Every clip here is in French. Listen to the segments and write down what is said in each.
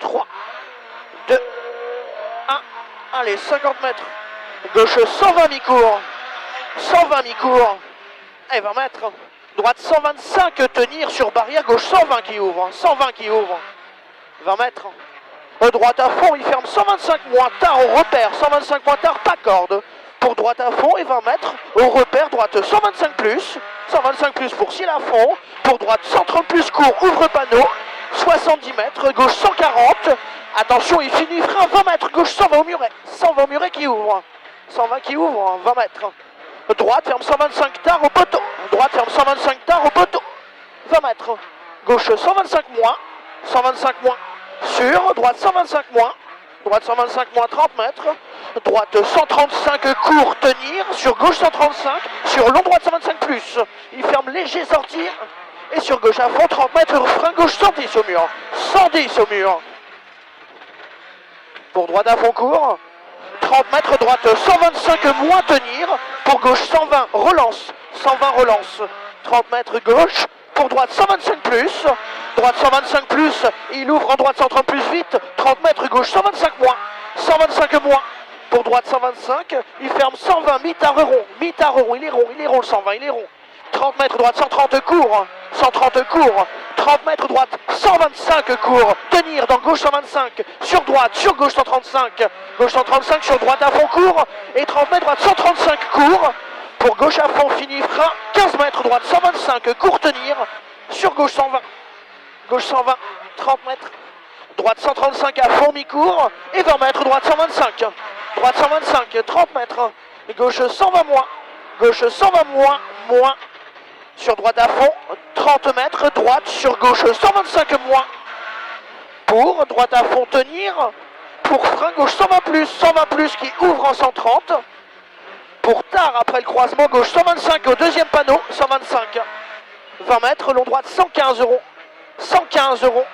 3, 2, 1. Allez, 50 mètres. Gauche 120 mi-cours. 120 mi-cours. Et 20 mètres. Droite 125, tenir sur barrière. Gauche 120 qui ouvre. 120 qui ouvre. 20 mètres. Droite à fond, il ferme 125 moins tard au repère. 125 moins tard, pas corde. Pour droite à fond et 20 mètres. Au repère, droite 125 plus. 125 plus pour ciel à fond. Pour droite 130 plus court, ouvre panneau. 70 mètres, gauche 140. Attention, il finit frein 20 mètres. Gauche 120 au muret. 120 au muret qui ouvre. 120 qui ouvre, 20 mètres. Droite ferme 125 tard au poteau. Droite ferme 125 tard au poteau. 20 mètres. Gauche 125 moins. 125 moins. Sur. Droite 125 moins. Droite 125 moins 30 mètres. Droite 135 court tenir. Sur gauche 135. Sur long droite 125 plus. Il ferme léger sortir. Et sur gauche à fond 30 mètres. Frein gauche 110 au mur. 110 au mur. Pour droite à fond court. 30 mètres, droite 125 moins tenir. Pour gauche 120 relance. 120 relance. 30 mètres gauche. Pour droite 125 plus. Droite 125 plus. Il ouvre en droite 130 plus vite. 30 mètres gauche 125 moins. 125 moins. Pour droite 125. Il ferme 120 mi-tard rond. Mi-tard rond. Il est rond le 120. Il est rond. 30 mètres droite 130 court. 130 court. 30 mètres droite 125 court. Tenir dans gauche 125. Sur droite, sur gauche 135. Gauche 135 sur droite à fond court. Et 30 mètres droite 135 court. Pour gauche à fond fini frein. 15 mètres droite 125 court tenir. Sur gauche 120. Gauche 120. 30 mètres. Droite 135 à fond mi-court. Et 20 mètres droite 125. Droite 125. 30 mètres. Gauche 120 moins. Gauche 120 moins. Moins. Sur droite à fond, 30 mètres, droite, sur gauche 125 moins. Pour droite à fond tenir, pour frein gauche 120 plus qui ouvre en 130. Pour tard après le croisement, gauche 125 au deuxième panneau, 125. 20 mètres, long droite 115 euros. 115 euros.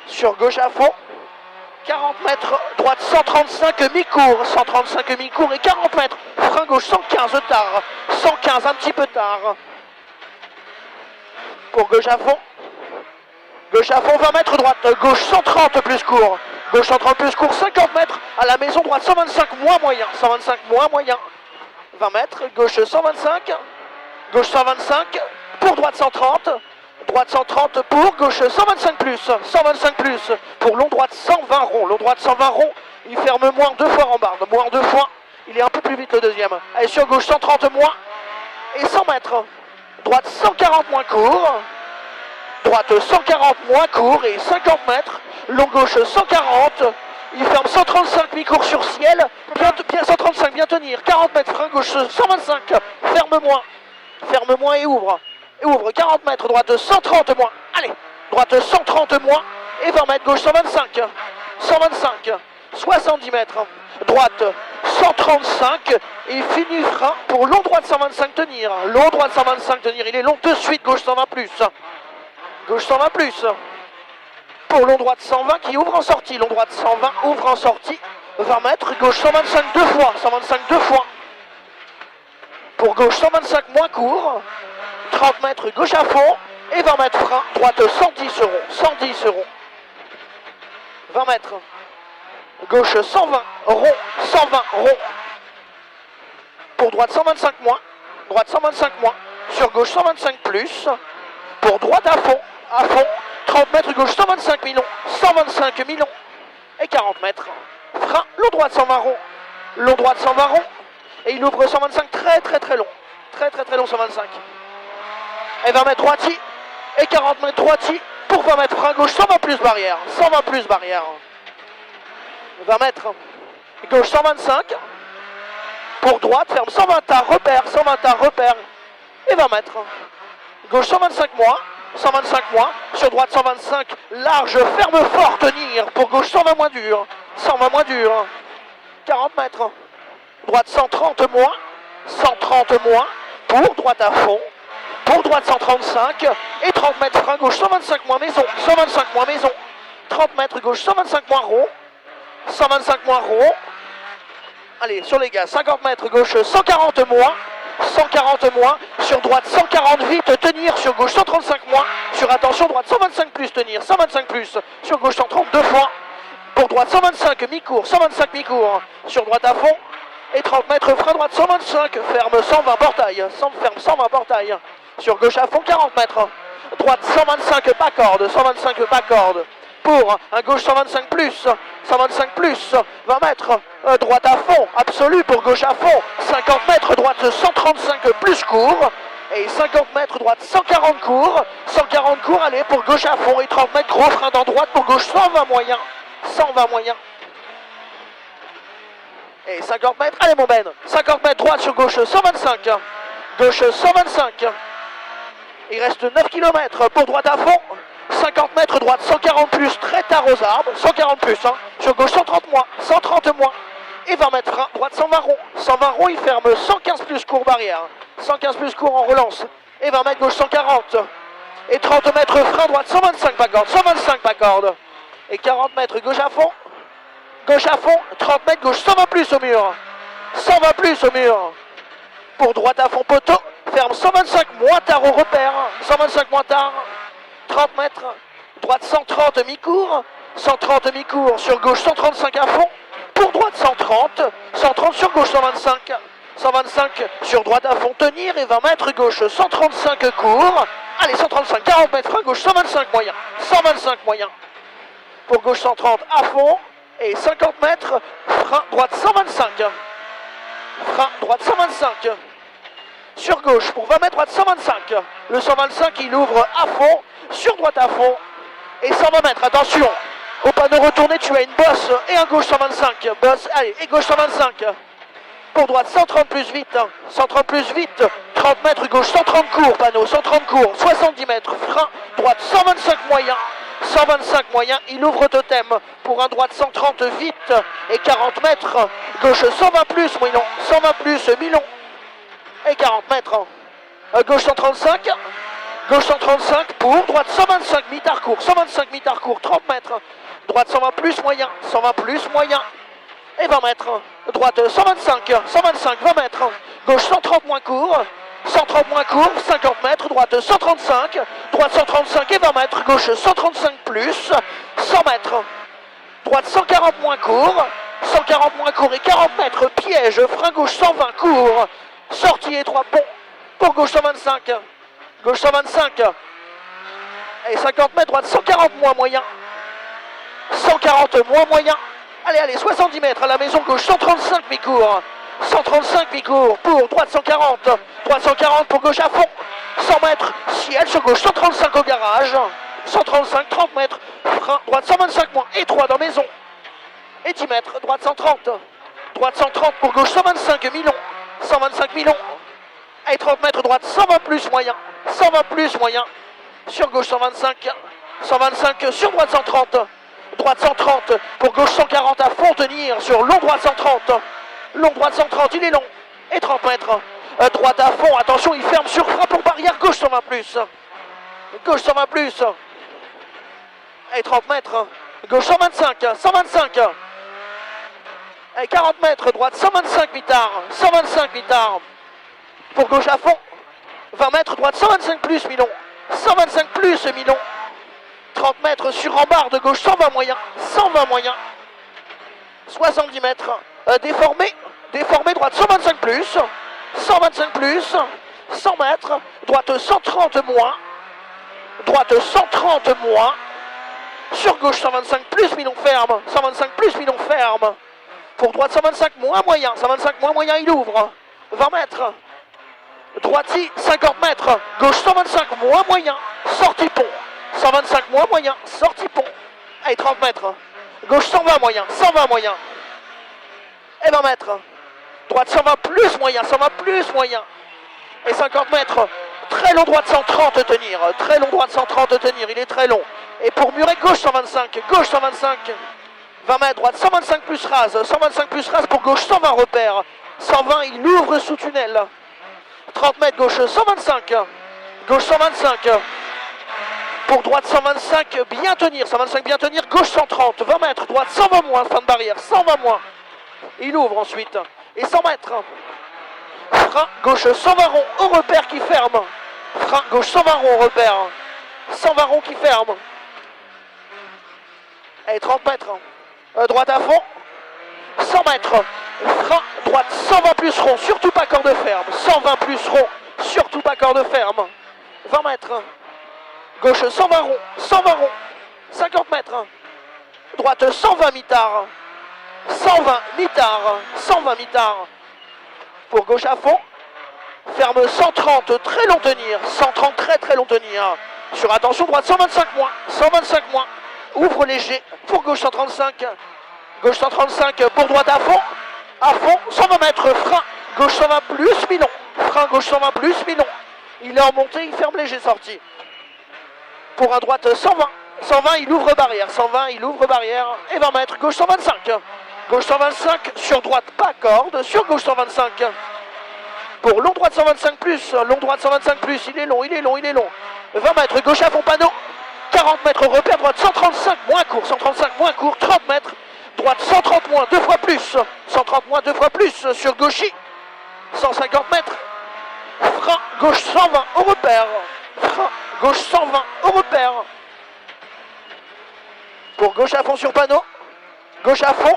Sur gauche à fond, 40 mètres, droite 135 mi-court, 135 mi-court et 40 mètres. Frein gauche 115 tard, 115 un petit peu tard. Pour gauche à fond. Gauche à fond 20 mètres droite. Gauche 130 plus court. Gauche 130 plus court 50 mètres. À la maison droite 125 moins moyen. 125 moins moyen. 20 mètres. Gauche 125. Gauche 125. Pour droite 130. Droite 130 pour. Gauche 125 plus. 125 plus. Pour long droite 120 rond. Long droite 120 rond. Il ferme moins 2 fois en barre. Moins 2 fois. Il est un peu plus vite le deuxième. Allez sur gauche 130 moins. Et 100 mètres. Droite 140 moins court. Droite 140 moins court et 50 mètres. Long gauche 140. Il ferme 135 mi-court sur ciel. Bien 135, bien tenir. 40 mètres, frein gauche 125. Ferme moins. Ferme moins et ouvre. Et ouvre 40 mètres, droite 130 moins. Allez, droite 130 moins. Et 20 mètres, gauche 125. 125. 70 mètres. Droite 135 et fini frein pour long droite 125 tenir. Long droite 125 tenir, il est long de suite, gauche 120 plus. Gauche 120 plus. Pour long droite 120 qui ouvre en sortie. Long droite 120 ouvre en sortie. 20 mètres, gauche 125 deux fois. 125 deux fois. Pour gauche 125 moins court. 30 mètres, gauche à fond. Et 20 mètres frein. Droite 110 euros. 110 euros. 20 mètres. Gauche 120, rond, 120, rond. Pour droite 125 moins. Droite 125 moins. Sur gauche 125 plus. Pour droite à fond. 30 mètres, gauche 125 millions. 125 millions. Et 40 mètres. Frein, long droite 120 rond. Long droite 120 rond. Et il ouvre 125 très long. Très long 125. Et 20 mètres droiti. Et 40 mètres droiti. Pour 20 mètres frein gauche 120 plus barrière. 120 plus barrière. 20 mètres. Gauche 125. Pour droite, ferme 120 tard, repère. 120 tard, repère. Et 20 mètres. Gauche 125 moins. 125 moins. Sur droite 125. Large, ferme fort, tenir. Pour gauche 120 moins dur. 120 moins dur. 40 mètres. Droite 130 moins. 130 moins. Pour droite à fond. Pour droite 135. Et 30 mètres frein gauche 125 moins maison. 125 moins maison. 30 mètres gauche 125 moins rond. 125 moins rond. Allez, sur les gars, 50 mètres gauche, 140 moins. 140 moins. sur droite 140 vite, tenir, sur gauche 135 moins, sur attention droite 125 plus, tenir, 125 plus, sur gauche 132 fois, pour droite 125 mi-court, 125 mi-court, sur droite à fond, et 30 mètres frein droite 125, ferme 120 portail, ferme 120 portail, sur gauche à fond 40 mètres, droite 125 pas corde, 125 pas corde, pour un gauche 125 plus, 20 mètres, droite à fond, absolu pour gauche à fond, 50 mètres, droite 135 plus court, et 50 mètres, droite 140 court, allez pour gauche à fond, et 30 mètres, gros frein dans droite pour gauche 120 moyen, et 50 mètres, allez mon Ben, 50 mètres, droite sur gauche 125, il reste 9 km pour droite à fond, 50 mètres, droite 140 plus, très tard aux arbres, 140 plus, hein, sur gauche 130 moins, et 20 mètres frein, droite 120 rond, il ferme 115 plus court barrière, 115 plus court en relance, et 20 mètres gauche 140, et 30 mètres frein, droite 125 pas corde, et 40 mètres gauche à fond, 30 mètres gauche 120 plus au mur, pour droite à fond poteau, ferme 125 moins tard au repère, 125 moins tard, 30 mètres, droite 130 mi-court, sur gauche 135 à fond, pour droite 130 sur gauche 125 sur droite à fond tenir, et 20 mètres gauche 135 court, allez 135, 40 mètres frein gauche 125 moyen, pour gauche 130 à fond, et 50 mètres, frein droite 125, sur gauche pour 20 mètres, droite 125, le 125 il ouvre à fond, sur droite à fond, et 120 mètres, attention, au panneau retourné tu as une bosse et un gauche 125, bosse, allez, et gauche 125, pour droite 130 plus vite, 30 mètres gauche 130 court, panneau 130 court, 70 mètres, frein, droite 125 moyen, il ouvre totem pour un droite 130 vite, et 40 mètres, gauche 120 plus, mi-long, et 40 mètres, gauche 135 pour droite 125 mi-tard court, 30 mètres, droite 120 plus moyen, et 20 mètres, droite 125, 20 mètres, gauche 130 moins court, 50 mètres, droite 135 et 20 mètres, gauche 135 plus, 100 mètres, droite 140 moins court, et 40 mètres, piège, frein gauche 120 court, sortie et 3 ponts, pour gauche 125, et 50 mètres, droite 140 moins moyen, allez, 70 mètres à la maison, gauche 135 mi-court, pour droite 140 pour gauche à fond, 100 mètres, ciel sur gauche 135 au garage, 30 mètres, frein, droite 125 moins, et 3 dans maison, et 10 mètres, droite 130 pour gauche 125 mi-long, et 30 mètres, droite 120 plus moyen, sur gauche 125 sur droite 130 pour gauche 140 à fond tenir, sur long droite 130, il est long, et 30 mètres, droite à fond, attention il ferme sur frein pour barrière, gauche 120 plus, et 30 mètres, gauche 125, et 40 mètres, droite 125 mi-tard, pour gauche à fond, 20 mètres, droite 125 plus mi-long, 30 mètres sur rembarre de gauche 120 moyen, 70 mètres, déformé, droite 125 plus, 100 mètres, droite 130 moins, sur gauche 125 plus mi-long ferme, pour droite 125 moins moyen, il ouvre, 20 mètres, droite 50 mètres, gauche 125 moins moyen, sortie pont, 125 moins moyen, sortie pont, allez 30 mètres, gauche 120 moyen, et 20 mètres, droite 120 plus moyen, et 50 mètres, très long droite 130 tenir, il est très long, et pour muret gauche 125, 20 mètres, droite 125 plus rase, pour gauche 120 repère, 120 il ouvre sous tunnel, 30 mètres, gauche 125, pour droite 125 bien tenir, gauche 130, 20 mètres, droite 120 moins, fin de barrière, il ouvre ensuite, et 100 mètres, frein gauche 120 rond au repère qui ferme, frein gauche 120 rond au repère, 120 rond qui ferme, allez 30 mètres, droite à fond, 100 mètres, frein droite 120 plus rond, surtout pas corde ferme, 120 plus rond, surtout pas corde ferme, 20 mètres, gauche 120 rond, 120 rond, 50 mètres, droite 120 mitard, 120 mitard, 120 mitard, pour gauche à fond, ferme 130, très long tenir, 130 très long tenir, sur attention droite 125 moins, 125 moins, ouvre léger, pour gauche 135, gauche 135 pour droite à fond, 120 mètres, frein, gauche 120 plus mi-long, frein gauche 120 plus mi-long, il est en montée, il ferme léger sorti, pour un droite 120, 120 il ouvre barrière, 120 il ouvre barrière, et 20 mètres, gauche 125, gauche 125, sur droite pas corde, sur gauche 125, pour long droite 125 plus, long droite 125 plus, il est long, 20 mètres, gauche à fond panneau, 40 mètres, repère droite 135 moins court, 135 moins court, 30 mètres, droite 130 moins, 2 fois plus, 130 moins, 2 fois plus, sur gauchy, 150 mètres, frein gauche 120 au repère, frein gauche 120 au repère, pour gauche à fond sur panneau, gauche à fond,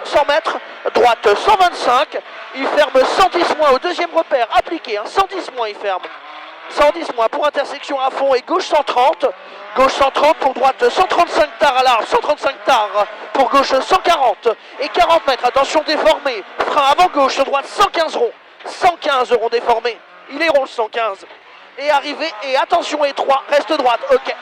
100 mètres, droite 125, il ferme 110 moins au deuxième repère, appliqué, 110 moins il ferme, 110 moins pour intersection à fond et gauche 130 pour droite 135 tard à large, 135 tard pour gauche 140 et 40 mètres, attention déformé, frein avant gauche, droite 115 rond, 115 rond déformé, il est rond le 115, et arrivé, et attention étroit, reste droite, ok.